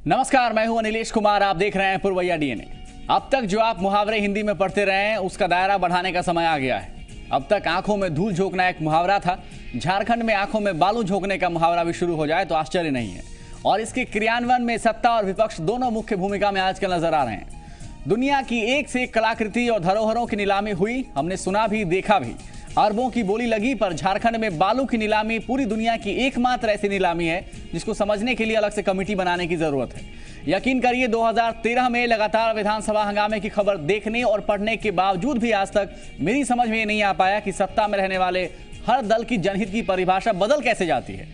नमस्कार, मैं हूं अनिलेश कुमार। आप देख रहे हैं पुरवैया डीएनए। अब तक जो आप मुहावरे हिंदी में पढ़ते रहे हैं उसका दायरा बढ़ाने का समय आ गया है। अब तक आंखों में धूल झोंकना एक मुहावरा था। झारखंड में आंखों में बालू झोंकने का मुहावरा भी शुरू हो जाए तो आश्चर्य नहीं है। और इसके क्रियान्वयन में सत्ता और विपक्ष दोनों मुख्य भूमिका में आजकल नजर आ रहे हैं। दुनिया की एक से एक कलाकृति और धरोहरों की नीलामी हुई, हमने सुना भी देखा भी। अरबों की बोली लगी, पर झारखंड में बालू की नीलामी पूरी दुनिया की एकमात्र ऐसी नीलामी है जिसको समझने के लिए अलग से कमेटी बनाने की जरूरत है। यकीन करिए, 2013 में लगातार विधानसभा हंगामे की खबर देखने और पढ़ने के बावजूद भी आज तक मेरी समझ में नहीं आ पाया कि सत्ता में रहने वाले हर दल की जनहित की परिभाषा बदल कैसे जाती है।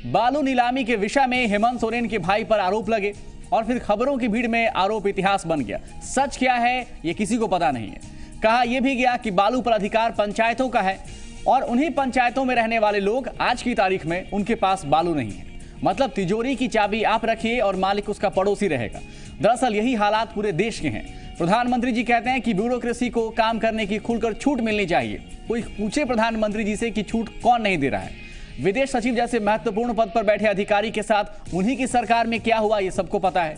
बालू नीलामी के विषय में हेमंत सोरेन के भाई पर आरोप लगे और फिर खबरों की भीड़ में आरोप इतिहास बन गया। सच क्या है ये किसी को पता नहीं है। कहा यह भी गया कि बालू पर अधिकार पंचायतों का है और उन्हीं पंचायतों में रहने वाले लोग आज की तारीख में उनके पास बालू नहीं है। मतलब तिजोरी की चाबी आप रखिए और मालिक उसका पड़ोसी रहेगा। दरअसल यही हालात पूरे देश के हैं। प्रधानमंत्री जी कहते हैं कि ब्यूरोक्रेसी को काम करने की खुलकर छूट मिलनी चाहिए। कोई पूछे प्रधानमंत्री जी से कि छूट कौन नहीं दे रहा है। विदेश सचिव जैसे महत्वपूर्ण पद पर बैठे अधिकारी के साथ उन्हीं की सरकार में क्या हुआ ये सबको पता है।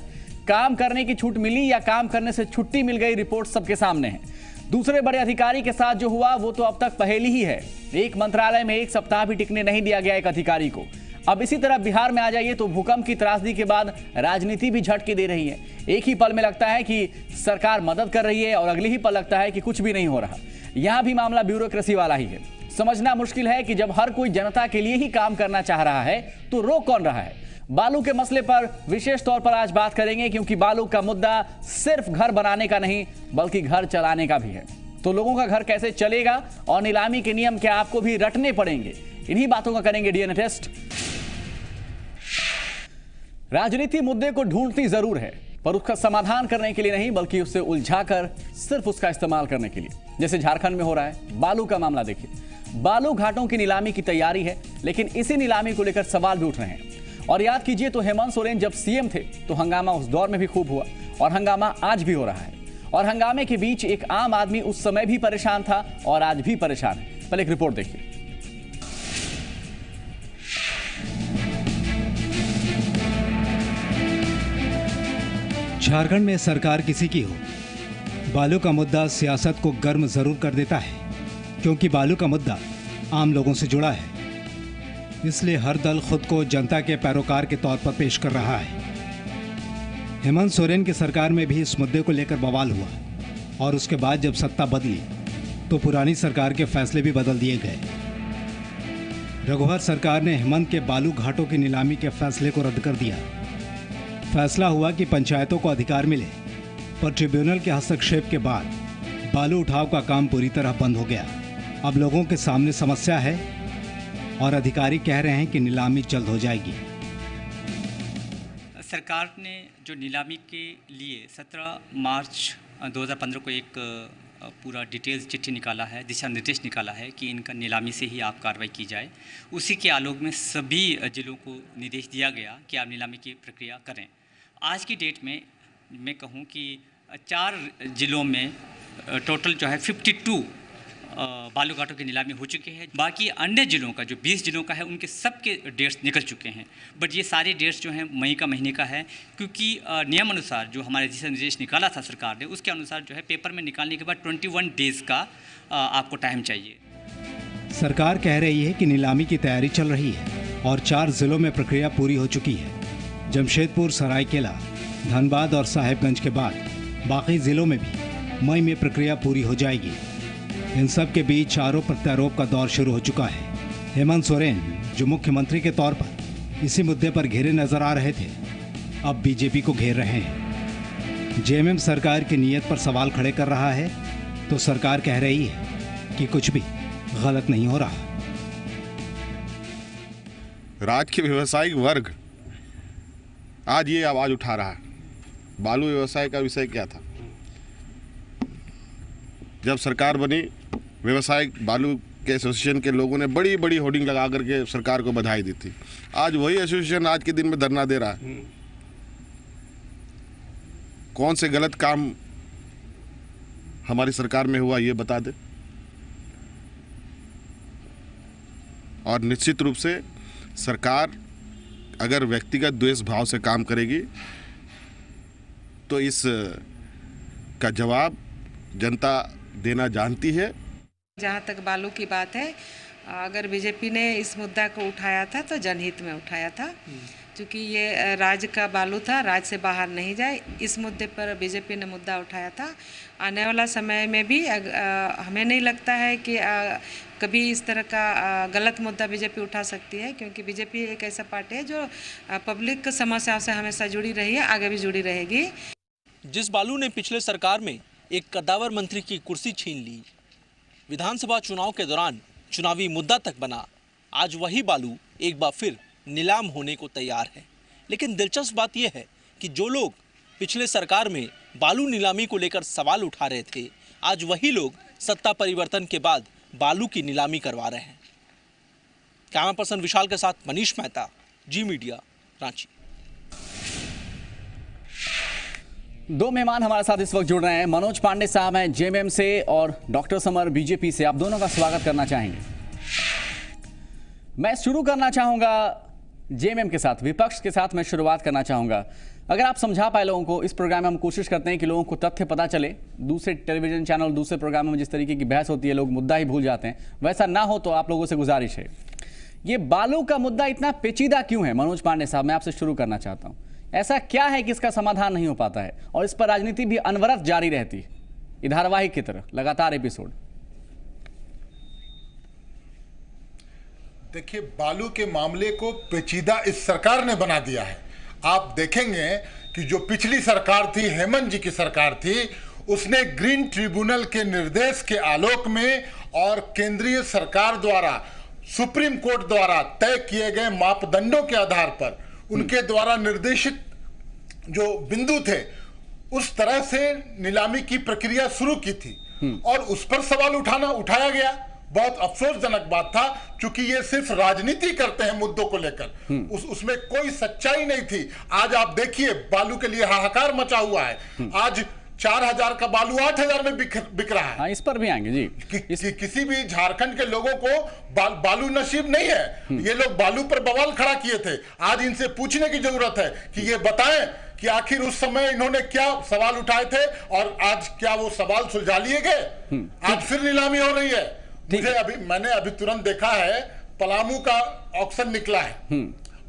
काम करने की छूट मिली या काम करने से छुट्टी मिल गई, रिपोर्ट सबके सामने है। दूसरे बड़े अधिकारी के साथ जो हुआ वो तो अब तक पहेली ही है। एक मंत्रालय में एक सप्ताह भी टिकने नहीं दिया गया एक अधिकारी को। अब इसी तरह बिहार में आ जाइए तो भूकंप की त्रासदी के बाद राजनीति भी झटके दे रही है। एक ही पल में लगता है कि सरकार मदद कर रही है और अगले ही पल लगता है कि कुछ भी नहीं हो रहा। यहां भी मामला ब्यूरोक्रेसी वाला ही है। समझना मुश्किल है कि जब हर कोई जनता के लिए ही काम करना चाह रहा है तो रोक कौन रहा है। बालू के मसले पर विशेष तौर पर आज बात करेंगे, क्योंकि बालू का मुद्दा सिर्फ घर बनाने का नहीं बल्कि घर चलाने का भी है। तो लोगों का घर कैसे चलेगा और नीलामी के नियम क्या आपको भी रटने पड़ेंगे, इन्हीं बातों का करेंगे डीएनए टेस्ट। राजनीति मुद्दे को ढूंढती जरूर है, पर उसका समाधान करने के लिए नहीं बल्कि उससे उलझाकर सिर्फ उसका इस्तेमाल करने के लिए। जैसे झारखंड में हो रहा है। बालू का मामला देखिए। बालू घाटों की नीलामी की तैयारी है, लेकिन इसी नीलामी को लेकर सवाल भी उठ रहे हैं। और याद कीजिए तो हेमंत सोरेन जब सीएम थे तो हंगामा उस दौर में भी खूब हुआ और हंगामा आज भी हो रहा है। और हंगामे के बीच एक आम आदमी उस समय भी परेशान था और आज भी परेशान है। पहले एक रिपोर्ट देखिए। झारखंड में सरकार किसी की हो, बालू का मुद्दा सियासत को गर्म जरूर कर देता है, क्योंकि बालू का मुद्दा आम लोगों से जुड़ा है। इसलिए हर दल खुद को जनता के पैरोकार के तौर पर पेश कर रहा है। हेमंत सोरेन की सरकार में भी इस मुद्दे को लेकर बवाल हुआ और उसके बाद जब सत्ता बदली तो पुरानी सरकार के फैसले भी बदल दिए गए। रघुवर सरकार ने हेमंत के बालू घाटों की नीलामी के फैसले को रद्द कर दिया। फैसला हुआ कि पंचायतों को अधिकार मिले, पर ट्रिब्यूनल के हस्तक्षेप के बाद बालू उठाव का काम पूरी तरह बंद हो गया। अब लोगों के सामने समस्या है और अधिकारी कह रहे हैं कि नीलामी जल्द हो जाएगी। सरकार ने जो नीलामी के लिए 17 मार्च 2015 को एक पूरा डिटेल्स चिट्ठी निकाला है, दिशा निर्देश निकाला है कि इनका नीलामी से ही आप कार्रवाई की जाए। उसी के आलोक में सभी जिलों को निर्देश दिया गया कि आप नीलामी की प्रक्रिया करें। आज की डेट में मैं कहूँ कि 4 जिलों में टोटल जो है 52 बालू घाटों की नीलामी हो चुके हैं। बाकी अन्य जिलों का जो 20 जिलों का है उनके सबके डेट्स निकल चुके हैं। बट ये सारे डेट्स जो हैं मई का महीने का है, क्योंकि नियम अनुसार जो हमारे दिशा निर्देश निकाला था सरकार ने, उसके अनुसार जो है पेपर में निकालने के बाद 21 डेज़ का आपको टाइम चाहिए। सरकार कह रही है कि नीलामी की तैयारी चल रही है और 4 जिलों में प्रक्रिया पूरी हो चुकी है। जमशेदपुर, सरायकेला, धनबाद और साहेबगंज के बाद बाकी जिलों में भी मई में प्रक्रिया पूरी हो जाएगी। इन सब के बीच आरोप प्रत्यारोप का दौर शुरू हो चुका है। हेमंत सोरेन जो मुख्यमंत्री के तौर पर इसी मुद्दे पर घेरे नजर आ रहे थे, अब बीजेपी को घेर रहे हैं। जेएमएम सरकार की नीयत पर सवाल खड़े कर रहा है तो सरकार कह रही है कि कुछ भी गलत नहीं हो रहा। राज्य के व्यवसायिक वर्ग आज ये आवाज उठा रहा है। बालू व्यवसाय का विषय क्या था? जब सरकार बनी, व्यवसायिक बालू के एसोसिएशन के लोगों ने बड़ी बड़ी होर्डिंग लगा करके सरकार को बधाई दी थी। आज वही एसोसिएशन आज के दिन में धरना दे रहा है। कौन से गलत काम हमारी सरकार में हुआ ये बता दे। और निश्चित रूप से सरकार अगर व्यक्तिगत द्वेष भाव से काम करेगी तो इस का जवाब जनता देना जानती है। जहाँ तक बालू की बात है, अगर बीजेपी ने इस मुद्दा को उठाया था तो जनहित में उठाया था, क्योंकि ये राज्य का बालू था, राज्य से बाहर नहीं जाए, इस मुद्दे पर बीजेपी ने मुद्दा उठाया था। आने वाला समय में भी हमें नहीं लगता है कि कभी इस तरह का गलत मुद्दा बीजेपी उठा सकती है, क्योंकि बीजेपी एक ऐसा पार्टी है जो पब्लिक समस्याओं से हमेशा जुड़ी रही है, आगे भी जुड़ी रहेगी। जिस बालू ने पिछले सरकार में एक कद्दावर मंत्री की कुर्सी छीन ली, विधानसभा चुनाव के दौरान चुनावी मुद्दा तक बना, आज वही बालू एक बार फिर नीलाम होने को तैयार है। लेकिन दिलचस्प बात यह है कि जो लोग पिछले सरकार में बालू नीलामी को लेकर सवाल उठा रहे थे, आज वही लोग सत्ता परिवर्तन के बाद बालू की नीलामी करवा रहे हैं। कैमरा पर्सन विशाल के साथ मनीष मेहता, जी मीडिया, रांची। दो मेहमान हमारे साथ इस वक्त जुड़ रहे हैं। मनोज पांडे साहब हैं जेएमएम से और डॉक्टर समर बीजेपी से। आप दोनों का स्वागत करना चाहेंगे। मैं शुरू करना चाहूंगा जेएमएम के साथ, विपक्ष के साथ मैं शुरुआत करना चाहूंगा। अगर आप समझा पाए लोगों को, इस प्रोग्राम में हम कोशिश करते हैं कि लोगों को तथ्य पता चले। दूसरे टेलीविजन चैनल, दूसरे प्रोग्रामों में जिस तरीके की बहस होती है, लोग मुद्दा ही भूल जाते हैं, वैसा ना हो तो आप लोगों से गुजारिश है। ये बालू का मुद्दा इतना पेचीदा क्यों है? मनोज पांडे साहब, मैं आपसे शुरू करना चाहता हूँ। ऐसा क्या है कि इसका समाधान नहीं हो पाता है और इस पर राजनीति भी अनवरत जारी रहती है, धारावाहिक की तरह लगातार एपिसोड? देखिए, बालू के मामले को पेचीदा इस सरकार ने बना दिया है। आप देखेंगे कि जो पिछली सरकार थी, हेमंत जी की सरकार थी, उसने ग्रीन ट्रिब्यूनल के निर्देश के आलोक में और केंद्रीय सरकार द्वारा, सुप्रीम कोर्ट द्वारा तय किए गए मापदंडों के आधार पर, उनके द्वारा निर्देशित जो बिंदु थे, उस तरह से नीलामी की प्रक्रिया शुरू की थी और उस पर सवाल उठाया गया। बहुत अफसोसजनक बात था, क्योंकि ये सिर्फ राजनीति करते हैं मुद्दों को लेकर, उसमें कोई सच्चाई नहीं थी। आज आप देखिए, बालू के लिए हाहाकार मचा हुआ है। आज 4000 का बालू 8000 में बिक रहा है। हाँ, इस पर भी आएंगे जी। किसी भी झारखंड के लोगों को बालू नसीब नहीं है। ये लोग बालू पर बवाल खड़ा किए थे। आज इनसे पूछने की जरूरत है कि ये बताएं कि आखिर उस समय इन्होंने क्या सवाल उठाए थे और आज क्या वो सवाल सुलझा लिए गए। आज फिर नीलामी हो रही है। मैंने अभी तुरंत देखा है, पलामू का ऑक्शन निकला है।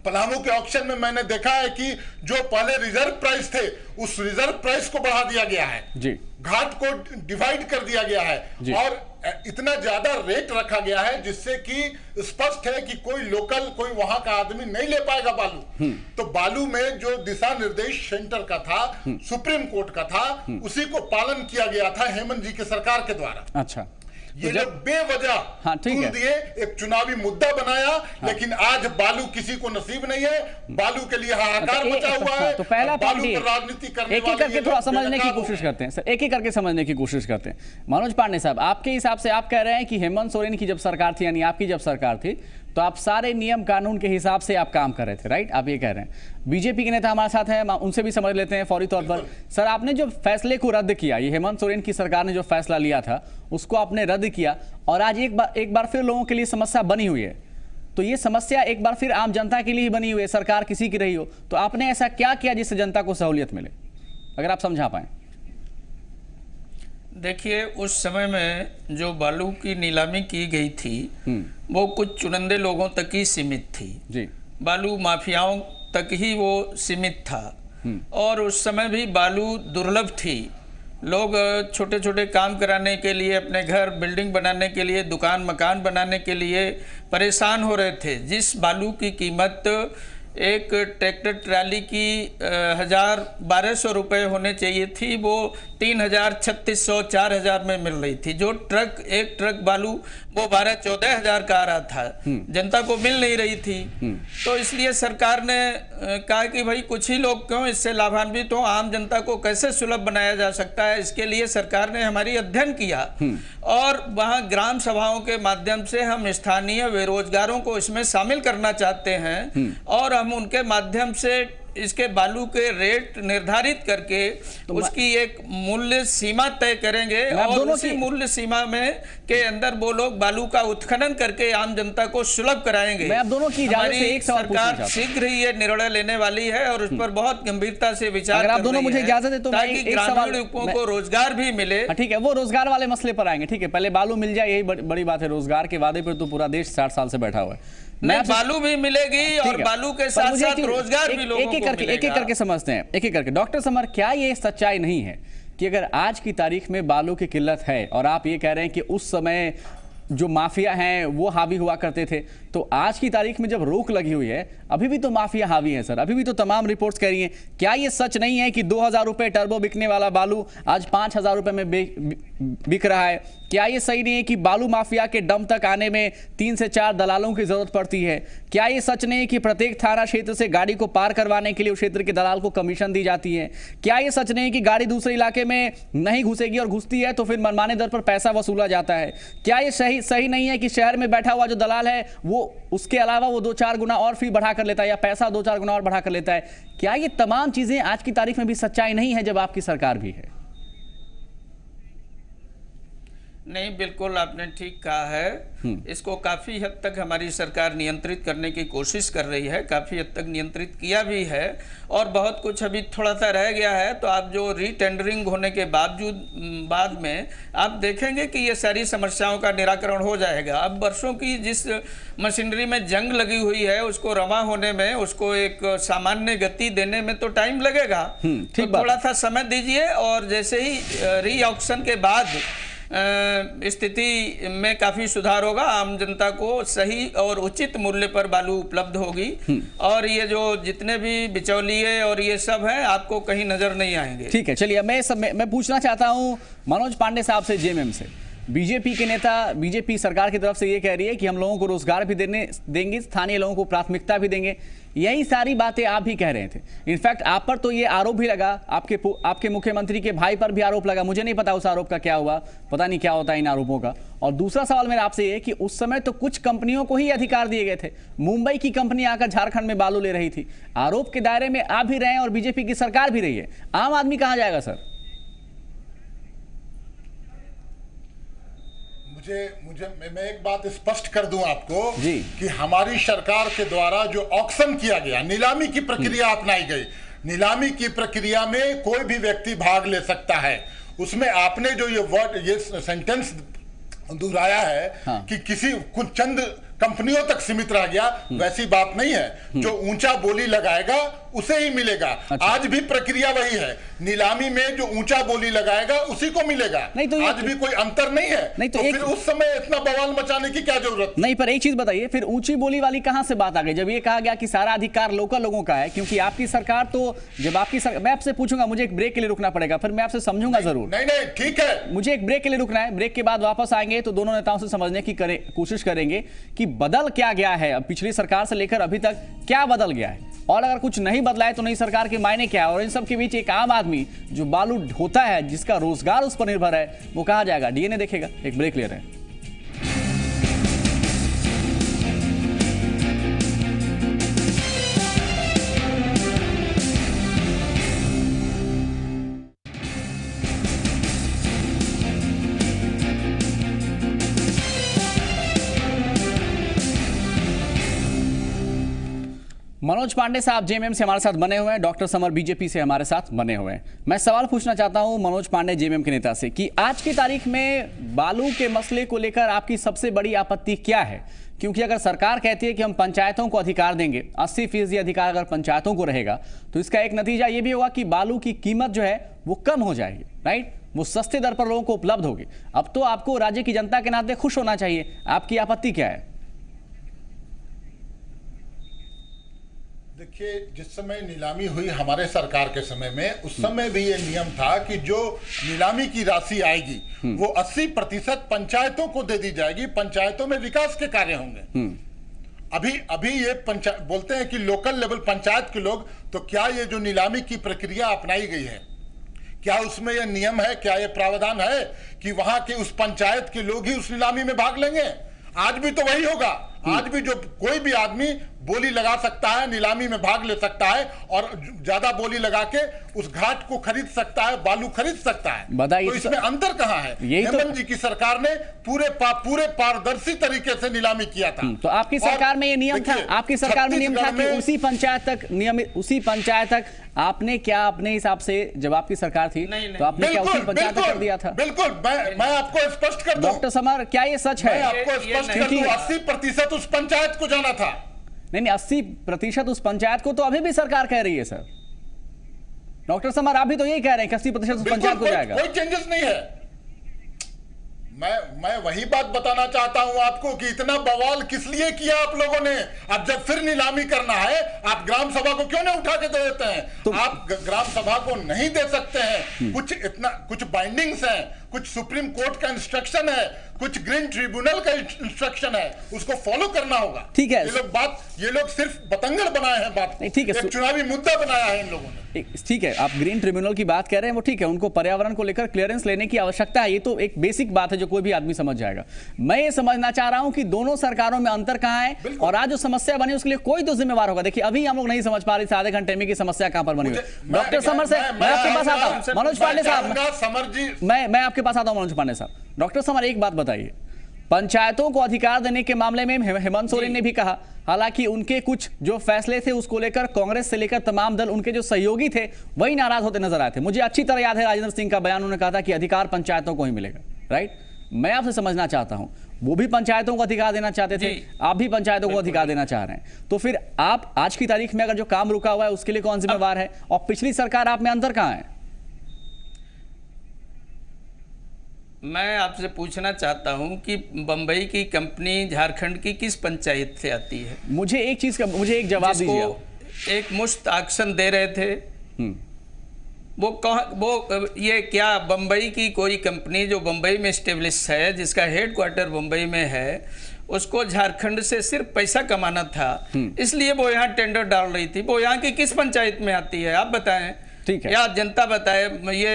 पलामू के ऑक्शन में मैंने देखा है कि जो पहले रिजर्व प्राइस थे, उस रिजर्व प्राइस को बढ़ा दिया गया है जी। घाट को डिवाइड कर दिया गया है और इतना ज्यादा रेट रखा गया है जिससे कि स्पष्ट है कि कोई लोकल, कोई वहां का आदमी नहीं ले पाएगा बालू। तो बालू में जो दिशा निर्देश सेंटर का था, सुप्रीम कोर्ट का था, उसी को पालन किया गया था हेमंत जी की सरकार के द्वारा। अच्छा, ये लोग बेवजह तूल दिए, एक चुनावी मुद्दा बनाया। लेकिन आज बालू किसी को नसीब नहीं है। बालू के लिए हाहाकार मचा हुआ है। तो पहला बालू पर राजनीति करने एक एक करके थोड़ा समझने की कोशिश करते हैं सर, एक एक करके समझने की कोशिश करते हैं। मनोज पांडे साहब, आपके हिसाब से आप कह रहे हैं कि हेमंत सोरेन की जब सरकार थी, यानी आपकी जब सरकार थी, तो आप सारे नियम कानून के हिसाब से आप काम कर रहे थे, राइट? आप ये कह रहे हैं। बीजेपी के नेता हमारे साथ हैं, उनसे भी समझ लेते हैं फौरी तौर पर। सर, आपने जो फैसले को रद्द किया, ये हेमंत सोरेन की सरकार ने जो फैसला लिया था, उसको आपने रद्द किया और आज एक बार फिर लोगों के लिए समस्या बनी हुई है। तो ये समस्या एक बार फिर आम जनता के लिए ही बनी हुई है, सरकार किसी की रही हो, तो आपने ऐसा क्या किया जिससे जनता को सहूलियत मिले? अगर आप समझा पाए। देखिए, उस समय में जो बालू की नीलामी की गई थी, वो कुछ चुनिंदे लोगों तक ही सीमित थी जी। बालू माफियाओं तक ही वो सीमित था और उस समय भी बालू दुर्लभ थी। लोग छोटे छोटे काम कराने के लिए, अपने घर बिल्डिंग बनाने के लिए, दुकान मकान बनाने के लिए परेशान हो रहे थे। जिस बालू की कीमत एक ट्रैक्टर ट्राली की 1200 रुपये होने चाहिए थी, वो 3000, 3600, 4000 में मिल रही थी। जो एक ट्रक बालू वो 12-14 हजार का आ रहा था, जनता को मिल नहीं रही थी। तो इसलिए सरकार ने कहा कि भाई कुछ ही लोग क्यों इससे लाभान्वित हो, आम जनता को कैसे सुलभ बनाया जा सकता है। इसके लिए सरकार ने हमारी अध्ययन किया और वहाँ ग्राम सभाओं के माध्यम से हम स्थानीय बेरोजगारों को इसमें शामिल करना चाहते हैं और हम उनके माध्यम से इसके बालू के रेट निर्धारित करके उसकी एक मूल्य सीमा तय करेंगे और उसी मूल्य सीमा में के अंदर वो लोग बालू का उत्खनन करके आम जनता को सुलभ कराएंगे। मैं आप दोनों की इजाजत से एक सवाल पूछना चाहता हूं। सरकार शीघ्र ही ये निर्णय लेने वाली है और उस पर बहुत गंभीरता से विचार अगर आप दोनों मुझे इजाजत है तो ताकि ग्रामीण युवकों को रोजगार भी मिले। ठीक है, वो रोजगार वाले मसले पर आएंगे। ठीक है, पहले बालू मिल जाए, यही बड़ी बात है। रोजगार के वादे पर तो पूरा देश 60 साल से बैठा हुआ है। नहीं, बालू भी मिलेगी और बालू के साथ साथ रोजगार भी लोगों को मिलेगा। एक एक करके समझते हैं, एक एक करके। डॉक्टर समर, क्या ये सच्चाई नहीं है कि अगर आज की तारीख में बालू की किल्लत है और आप ये कह रहे हैं कि उस समय जो माफिया हैं वो हावी हुआ करते थे, तो आज की तारीख में जब रोक लगी हुई है अभी भी तो माफिया हावी है सर, अभी भी तो तमाम रिपोर्ट्स कह रही हैं। क्या ये सच नहीं है कि 2000 रुपए टर्बो बिकने वाला बालू आज 5000 रुपए में बिक रहा है? क्या ये सही नहीं है कि बालू माफिया के डम तक आने में 3 से 4 दलालों की जरूरत पड़ती है? क्या ये सच नहीं है कि प्रत्येक थाना क्षेत्र से गाड़ी को पार करवाने के लिए उस क्षेत्र के दलाल को कमीशन दी जाती है? क्या ये सच नहीं है कि गाड़ी दूसरे इलाके में नहीं घुसेगी और घुसती है तो फिर मनमाने दर पर पैसा वसूला जाता है? क्या ये सही नहीं है कि शहर में बैठा हुआ जो दलाल है वो उसके अलावा वो 2-4 गुना और फी बढ़ा कर लेता है या पैसा 2-4 गुना और बढ़ा कर लेता है? क्या ये तमाम चीजें आज की तारीख में भी सच्चाई नहीं है जब आपकी सरकार भी है? नहीं, बिल्कुल आपने ठीक कहा है। इसको काफी हद तक हमारी सरकार नियंत्रित करने की कोशिश कर रही है, काफी हद तक नियंत्रित किया भी है और बहुत कुछ अभी थोड़ा सा रह गया है। तो आप जो रीटेंडरिंग होने के बाद में आप देखेंगे कि ये सारी समस्याओं का निराकरण हो जाएगा। अब वर्षों की जिस मशीनरी में जंग लगी हुई है उसको रवा होने में, उसको एक सामान्य गति देने में तो टाइम लगेगा। तो थोड़ा सा समय दीजिए और जैसे ही री ऑक्शन के बाद स्थिति में काफी सुधार होगा, आम जनता को सही और उचित मूल्य पर बालू उपलब्ध होगी और ये जो जितने भी बिचौलिए और ये सब है आपको कहीं नजर नहीं आएंगे। ठीक है, चलिए मैं पूछना चाहता हूं मनोज पांडे साहब से, जेएमएम से। बीजेपी के नेता, बीजेपी सरकार की तरफ से ये कह रही है कि हम लोगों को रोजगार भी देंगे, स्थानीय लोगों को प्राथमिकता भी देंगे। यही सारी बातें आप भी कह रहे थे। इनफैक्ट आप पर तो ये आरोप भी लगा, आपके मुख्यमंत्री के भाई पर भी आरोप लगा। मुझे नहीं पता उस आरोप का क्या हुआ, पता नहीं क्या होता है इन आरोपों का। और दूसरा सवाल मेरा आपसे ये कि उस समय तो कुछ कंपनियों को ही अधिकार दिए गए थे। मुंबई की कंपनी आकर झारखंड में बालू ले रही थी। आरोप के दायरे में आप भी रहे हैं और बीजेपी की सरकार भी रही है। आम आदमी कहां जाएगा सर? मैं एक बात स्पष्ट कर दूं आपको कि हमारी सरकार के द्वारा जो ऑक्शन किया गया, नीलामी की प्रक्रिया अपनाई गई, नीलामी की प्रक्रिया में कोई भी व्यक्ति भाग ले सकता है। उसमें आपने जो ये सेंटेंस दोहराया है कि किसी कुछ चंद कंपनियों तक सीमित रह गया, वैसी बात नहीं है। जो ऊंचा बोली लगाएगा उसे ही मिलेगा। अच्छा। आज भी प्रक्रिया वही है, नीलामी में जो ऊंचा बोली लगाएगा उसी को मिलेगा। नहीं तो आज भी कोई अंतर नहीं है। नहीं तो फिर उस समय इतना बवाल मचाने की क्या जरूरत नहीं। पर एक चीज बताइए, फिर ऊंची बोली वाली कहां से बात आ गई जब ये कहा गया कि सारा अधिकार लोकल लोगों का है? क्योंकि आपकी सरकार तो जब आपकी मैं आपसे पूछूंगा, मुझे एक ब्रेक के लिए रुकना पड़ेगा, फिर मैं आपसे समझूंगा जरूर। नहीं, ठीक है, मुझे एक ब्रेक के लिए रुकना है। ब्रेक के बाद वापस आएंगे तो दोनों नेताओं से समझने की कोशिश करेंगे कि बदल क्या गया है, अब पिछली सरकार से लेकर अभी तक क्या बदल गया है, और अगर कुछ नहीं बदला है तो नई सरकार के मायने क्या है, और इन सब के बीच एक आम आदमी जो बालू ढोता है, जिसका रोजगार उस पर निर्भर है, वो कहां जाएगा? डीएनए देखेगा। एक ब्रेक ले रहे हैं। मनोज पांडे साहब जेएमएम से हमारे साथ बने हुए हैं, डॉक्टर समर बीजेपी से हमारे साथ बने हुए हैं। मैं सवाल पूछना चाहता हूं मनोज पांडे जेएमएम के नेता से कि आज की तारीख में बालू के मसले को लेकर आपकी सबसे बड़ी आपत्ति क्या है? क्योंकि अगर सरकार कहती है कि हम पंचायतों को अधिकार देंगे, 80% अधिकार अगर पंचायतों को रहेगा, तो इसका एक नतीजा ये भी होगा कि बालू की कीमत जो है वो कम हो जाएगी, राइट? वो सस्ते दर पर लोगों को उपलब्ध होगी। अब तो आपको राज्य की जनता के नाते खुश होना चाहिए। आपकी आपत्ति क्या है? देखिए, जिस समय नीलामी हुई हमारे सरकार के समय में, उस समय भी ये नियम था कि जो नीलामी की राशि आएगी वो 80% पंचायतों को दे दी जाएगी, पंचायतों में विकास के कार्य होंगे। अभी ये बोलते हैं कि लोकल लेवल पंचायत के लोग, तो क्या ये जो नीलामी की प्रक्रिया अपनाई गई है, क्या उसमें यह नियम है, क्या यह प्रावधान है कि वहां के उस पंचायत के लोग ही उस नीलामी में भाग लेंगे? आज भी तो वही होगा। आज भी जो कोई भी आदमी बोली लगा सकता है, नीलामी में भाग ले सकता है और ज्यादा बोली लगा के उस घाट को खरीद सकता है, बालू खरीद सकता है। बताइए, तो इसमें अंतर कहां है? हेमंत जी की सरकार ने पूरे पारदर्शी तरीके से नीलामी किया था। तो आपकी सरकार में ये नियम था, आपकी सरकार में नियम था कि उसी पंचायत तक नियमित, उसी पंचायत तक आपने क्या अपने हिसाब से, जब आपकी सरकार थी तो आपने क्या उसी पंचायत तक कर दिया था? बिल्कुल, मैं आपको स्पष्ट कर दूं डॉक्टर समर, क्या ये सच है? मैं आपको स्पष्ट कर दूं, 80% उस पंचायत को जाना था। नहीं, 80% उस पंचायत को तो अभी भी सरकार कह रही है सर। डॉक्टर समर, आप भी तो यही कह रहे हैं कि 80% उस पंचायत को जाएगा। कोई चेंजेस नहीं है। मैं वही बात बताना चाहता हूं आपको कि इतना बवाल किस लिए किया आप लोगों ने। अब जब फिर नीलामी करना है, आप ग्राम सभा को क्यों नहीं उठा के दे देते हैं? तो आप ग्राम सभा को नहीं दे सकते हैं। कुछ बाइंडिंग्स हैं, कुछ सुप्रीम कोर्ट का इंस्ट्रक्शन है, कुछ ग्रीन ट्रिब्यूनल का इंस्ट्रक्शन है, उसको फॉलो करना होगा। ठीक है, ये लोग सिर्फ बतंगड़ बनाए हैं बात को। ठीक है, एक चुनावी मुद्दा बनाया है इन लोगों ने। ठीक है, आप ग्रीन ट्रिब्यूनल की बात कह रहे हैं, वो ठीक है, उनको पर्यावरण को लेकर क्लियरेंस लेने की आवश्यकता है, ये तो एक बेसिक बात है जो कोई भी आदमी समझ जाएगा। मैं ये समझना चाह रहा हूं कि दोनों सरकारों में अंतर कहां है और आज जो समस्या बनी उसके लिए कोई तो जिम्मेवार होगा। देखिए, अभी हम लोग नहीं समझ पा रहे आधे घंटे में की समस्या कहां पर बनी हुई है। डॉक्टर समर से मैं आपके पास आता हूं, मनोज पांडे साहब, मैं आपके पास आता हूं मनोज पांडे साहब। डॉक्टर समर, एक बात बताइए, पंचायतों को अधिकार देने के मामले में हेमंत सोरेन ने भी कहा, हालांकि उनके कुछ जो फैसले थे उसको लेकर कांग्रेस से लेकर तमाम दल, उनके जो सहयोगी थे वही नाराज होते नजर आए थे। मुझे अच्छी तरह याद है राजेंद्र सिंह का बयान, उन्होंने कहा था कि अधिकार पंचायतों को ही मिलेगा। राइट, मैं आपसे समझना चाहता हूं, वो भी पंचायतों को अधिकार देना चाहते थे, आप भी पंचायतों को अधिकार देना चाह रहे हैं, तो फिर आप आज की तारीख में अगर जो काम रुका हुआ है उसके लिए कौन जिम्मेवार है? और पिछली सरकार आप में अंतर कहां है? मैं आपसे पूछना चाहता हूं कि बंबई की कंपनी झारखंड की किस पंचायत से आती है? मुझे एक चीज का, मुझे एक जवाब दीजिए। एक मुश्त ऑक्शन दे रहे थे, वो ये क्या बंबई की कोई कंपनी जो बंबई में स्टेब्लिश है, जिसका हेडक्वार्टर बंबई में है, उसको झारखंड से सिर्फ पैसा कमाना था, इसलिए वो यहाँ टेंडर डाल रही थी। वो यहाँ की किस पंचायत में आती है, आप बताएं। ठीक है, या जनता बताए। ये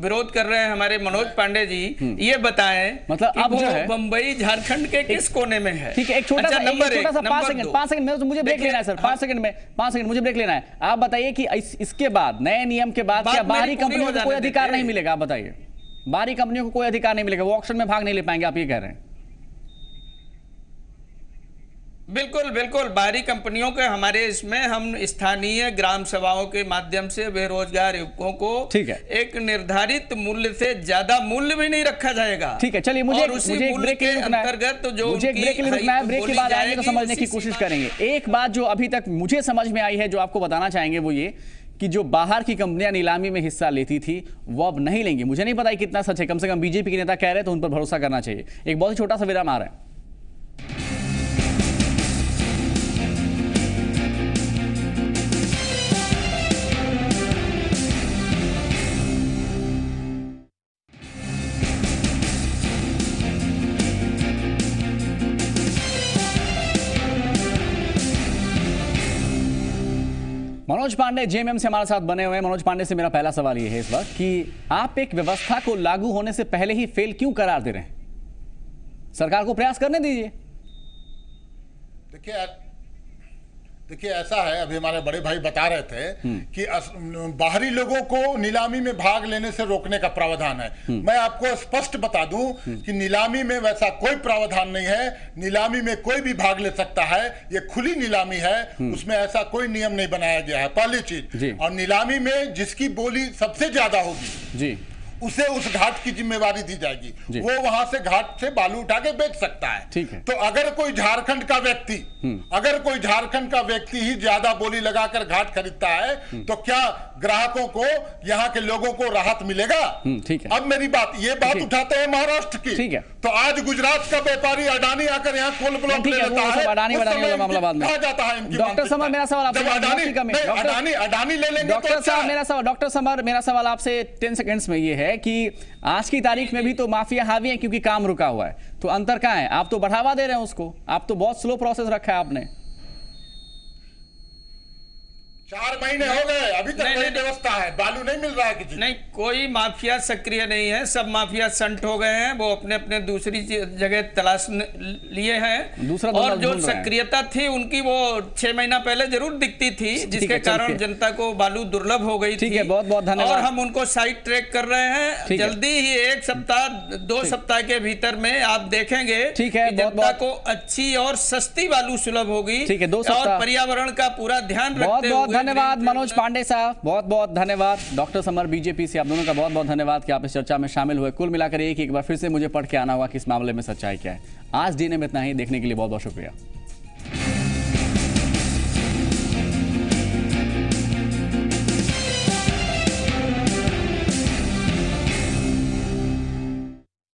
विरोध कर रहे हैं हमारे मनोज पांडे जी, ये बताएं, मतलब अब जो है बंबई झारखंड के किस कोने में है? ठीक है, एक छोटा सा 5 सेकंड में, तो मुझे ब्रेक लेना है सर, 5 सेकंड मुझे ब्रेक लेना है। आप बताइए कि इसके बाद, नए नियम के बाद, क्या बाहरी कंपनियों को कोई अधिकार नहीं मिलेगा? आप बताइए, बाहरी कंपनियों को कोई अधिकार नहीं मिलेगा, वो ऑक्शन में भाग नहीं ले पाएंगे, आप ये कह रहे हैं? बिल्कुल बिल्कुल, बाहरी कंपनियों के हमारे इसमें हम स्थानीय ग्राम सभाओं के माध्यम से बेरोजगार युवकों को, ठीक है, एक निर्धारित मूल्य से ज्यादा मूल्य भी नहीं रखा जाएगा। ठीक है, चलिए मुझे एक ब्रेक के अंतर्गत जो मुझे एक ब्रेक के लिए रुकना है, ब्रेक के बाद आएंगे तो समझने की कोशिश करेंगे। एक बात जो अभी तक मुझे समझ में आई है, जो आपको बताना चाहेंगे, वो ये कि जो बाहर की कंपनियां नीलामी में हिस्सा लेती थी वो अब नहीं लेंगी। मुझे नहीं पता कितना सच है, कम से कम बीजेपी के नेता कह रहे हैं तो उन पर भरोसा करना चाहिए। एक बहुत ही छोटा सा विराम आ रहा है। मनोज पांडे जेएमएम से हमारे साथ बने हुए हैं। मनोज पांडे से मेरा पहला सवाल ये है इस वक्त कि आप एक व्यवस्था को लागू होने से पहले ही फेल क्यों करार दे रहे हैं? सरकार को प्रयास करने दीजिए। देखिए ऐसा है, अभी हमारे बड़े भाई बता रहे थे कि बाहरी लोगों को नीलामी में भाग लेने से रोकने का प्रावधान है। मैं आपको स्पष्ट बता दूं कि नीलामी में वैसा कोई प्रावधान नहीं है। नीलामी में कोई भी भाग ले सकता है, ये खुली नीलामी है, उसमें ऐसा कोई नियम नहीं बनाया गया है, पहली चीज। और नीलामी में जिसकी बोली सबसे ज्यादा होगी जी, उसे उस घाट की जिम्मेवारी दी जाएगी। वो वहां से घाट से बालू उठा के बेच सकता है। ठीक है। तो अगर कोई झारखंड का व्यक्ति ही ज्यादा बोली लगाकर घाट खरीदता है तो क्या ग्राहकों को, यहाँ के लोगों को राहत मिलेगा? ठीक है। अब मेरी बात, ये बात उठाते हैं महाराष्ट्र की। ठीक है। तो आज गुजरात का व्यापारी अडानी आकर यहाँ कोल ब्लॉक ले लेता है, अडानी मामला बाद में जाता है। डॉक्टर समर, मेरा सवाल आपसे, अडानी ले लेंगे। डॉक्टर समर, मेरा सवाल आपसे 10 सेकंड्स में ये है कि आज की तारीख में भी तो माफिया हावी है क्योंकि काम रुका हुआ है, तो अंतर कहां है? आप तो बढ़ावा दे रहे हैं उसको, आप तो बहुत स्लो प्रोसेस रखा है आपने। 4 महीने हो गए, अभी तक वही व्यवस्था है, बालू नहीं मिल रहा है किसी। नहीं, कोई माफिया सक्रिय नहीं है, सब माफिया संट हो गए हैं, वो अपने अपने दूसरी जगह तलाश लिए हैं। और जो सक्रियता थी उनकी वो 6 महीना पहले जरूर दिखती थी, जिसके कारण जनता को बालू दुर्लभ हो गई थी। बहुत बहुत धन्यवाद। और हम उनको साइड ट्रैक कर रहे हैं, जल्दी ही 1 सप्ताह 2 सप्ताह के भीतर में आप देखेंगे जनता को अच्छी और सस्ती बालू सुलभ होगी। ठीक है, 2 सप्ताह और पर्यावरण का पूरा ध्यान रखते हुए। धन्यवाद मनोज पांडे साहब, बहुत बहुत धन्यवाद। डॉक्टर समर बीजेपी से, आप दोनों का बहुत बहुत धन्यवाद कि आप इस चर्चा में शामिल हुए। कुल मिलाकर एक बार फिर से मुझे पढ़ के आना होगा कि इस मामले में सच्चाई क्या है। आज डीएनए में इतना ही, देखने के लिए बहुत बहुत शुक्रिया।